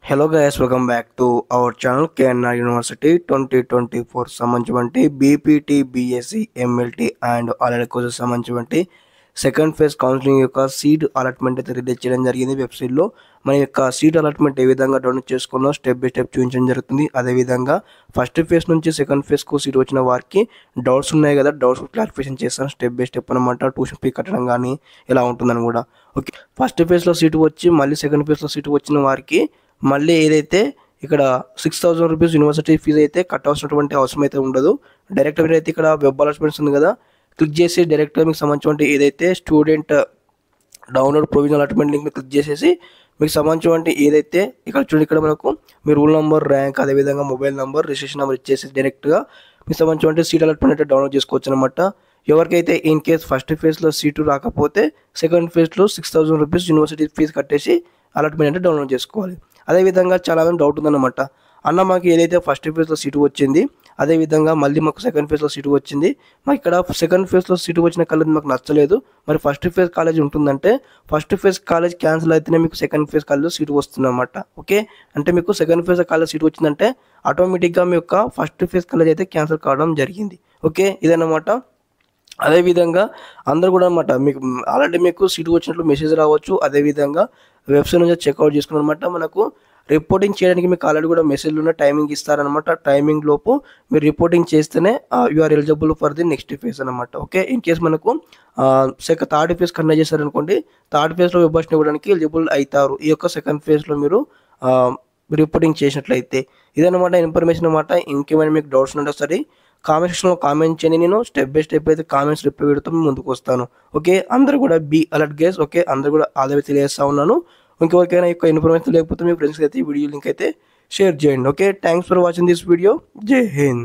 Hello guys, welcome back to our channel KNR University 2024 సంబంధించి BPT BSc MLT and already courses సంబంధించి second phase counselling యొక్క seat allotment అయితే release చేయడం జరిగింది. వెబ్సైట్లో మన యొక్క సీట్ అలాట్మెంట్ ఏ విధంగా డౌన్లోడ్ చేసుకున్నా స్టెప్ బై స్టెప్ చూపించడం జరుగుతుంది. అదేవిధంగా ఫస్ట్ ఫేజ్ నుంచి సెకండ్ ఫేజ్కు సీట్ వచ్చిన వారికి డౌట్స్ ఉన్నాయి కదా, డౌట్స్ క్లారిఫికేషన్ చేస్తాను స్టెప్ బై స్టెప్ అనమాట. ట్యూషన్ ఫీ కట్టడం కానీ ఎలా ఉంటుందని కూడా. ఓకే, ఫస్ట్ ఫేజ్లో సీటు వచ్చి మళ్ళీ సెకండ్ ఫేజ్లో సీటు వచ్చిన వారికి మళ్ళీ ఏదైతే ఇక్కడ 6,000 రూపీస్ యూనివర్సిటీ ఫీజు అయితే కట్టాల్సినటువంటి అవసరం అయితే ఉండదు. డైరెక్ట్ మీరు అయితే ఇక్కడ వెబ్ అలాట్మెంట్స్ ఉంది కదా, క్లిక్ చేసి డైరెక్ట్గా మీకు సంబంధించిన ఏదైతే student download provisional allotment link click చేసేసి మీకు సంబంధించిన ఏదైతే ఇక్కడ చూడండి, ఇక్కడ మనకు మీ రూల్ నెంబర్, ర్యాంక్, అదేవిధంగా మొబైల్ నెంబర్, రిజిస్ట్రేషన్ నెంబర్ ఇచ్చేసి డైరెక్ట్గా మీకు సంబంధించిన సీట్ అలాట్మెంట్ అయితే డౌన్లోడ్ చేసుకోవచ్చు అనమాట. ఎవరికైతే ఇన్ కేస్ ఫస్ట్ ఫేజ్లో సీటు రాకపోతే సెకండ్ ఫేజ్లో 6,000 రూపీస్ యూనివర్సిటీ ఫీజు కట్టేసి అలాట్మెంట్ అంటే డౌన్లోడ్ చేసుకోవాలి. అదేవిధంగా చాలామంది డౌట్ ఉందన్నమాట, అన్న మాకు ఏదైతే ఫస్ట్ ఫేజ్లో సీటు వచ్చింది, అదేవిధంగా మళ్ళీ మాకు సెకండ్ ఫేజ్లో సీటు వచ్చింది, మాకు ఇక్కడ సెకండ్ ఫేజ్లో సీటు వచ్చిన కాలేజ్ మాకు నచ్చలేదు, మరి ఫస్ట్ ఫేజ్ కాలేజ్ ఉంటుందంటే ఫస్ట్ ఫేజ్ కాలేజ్ క్యాన్సిల్ అయితేనే మీకు సెకండ్ ఫేజ్ కాలేజ్లో సీటు వస్తుందన్నమాట. ఓకే, అంటే మీకు సెకండ్ ఫేజ్ కాలేజ్ సీటు వచ్చిందంటే ఆటోమేటిక్గా మీ యొక్క ఫస్ట్ ఫేజ్ కాలేజ్ అయితే క్యాన్సిల్ కావడం జరిగింది. ఓకే, ఇదన్నమాట. అదేవిధంగా అందరూ కూడా అనమాట మీకు ఆల్రెడీ మీకు సీటు వచ్చినట్లు మెసేజ్ రావచ్చు. అదేవిధంగా వెబ్సైట్ నుంచి చెక్అవుట్ చేసుకుని అనమాట మనకు రిపోర్టింగ్ చేయడానికి మీకు ఆల్రెడీ కూడా మెసేజ్లు ఉన్న టైమింగ్ ఇస్తారనమాట. టైమింగ్ లోపు మీరు రిపోర్టింగ్ చేస్తేనే you are eligible for the next phase అనమాట. ఓకే, ఇన్ కేస్ మనకు థర్డ్ ఫేజ్ కండక్ట్ చేశారనుకోండి, థర్డ్ ఫేజ్లో వెబ్సైట్ ఇవ్వడానికి ఎలిజిబుల్ అవుతారు ఈ యొక్క సెకండ్ ఫేజ్లో మీరు రిపోర్టింగ్ చేసినట్లయితే. ఇదన్నమాట ఇన్ఫర్మేషన్ అనమాట. ఇంకేమైనా మీకు డౌట్స్ ఉంటే ఒకసారి కామెంట్ సెక్షన్లో కామెంట్ చేయండి, నేను స్టెప్ బై స్టెప్ అయితే కామెంట్స్ రిప్లై పెడుతూ ముందుకు వస్తాను. ఓకే, అందరూ కూడా బీ అలర్ట్ గైస్. ఓకే, అందరూ కూడా ఆల్రెడీ తెలియజేస్తా ఉన్నాను. ఇంకెవరికైనా యొక్క ఇన్ఫర్మేషన్ లేకపోతే మీ ఫ్రెండ్స్కి అయితే ఈ వీడియో లింక్ అయితే షేర్ చేయండి. Okay, thanks for watching this video. జై హింద్.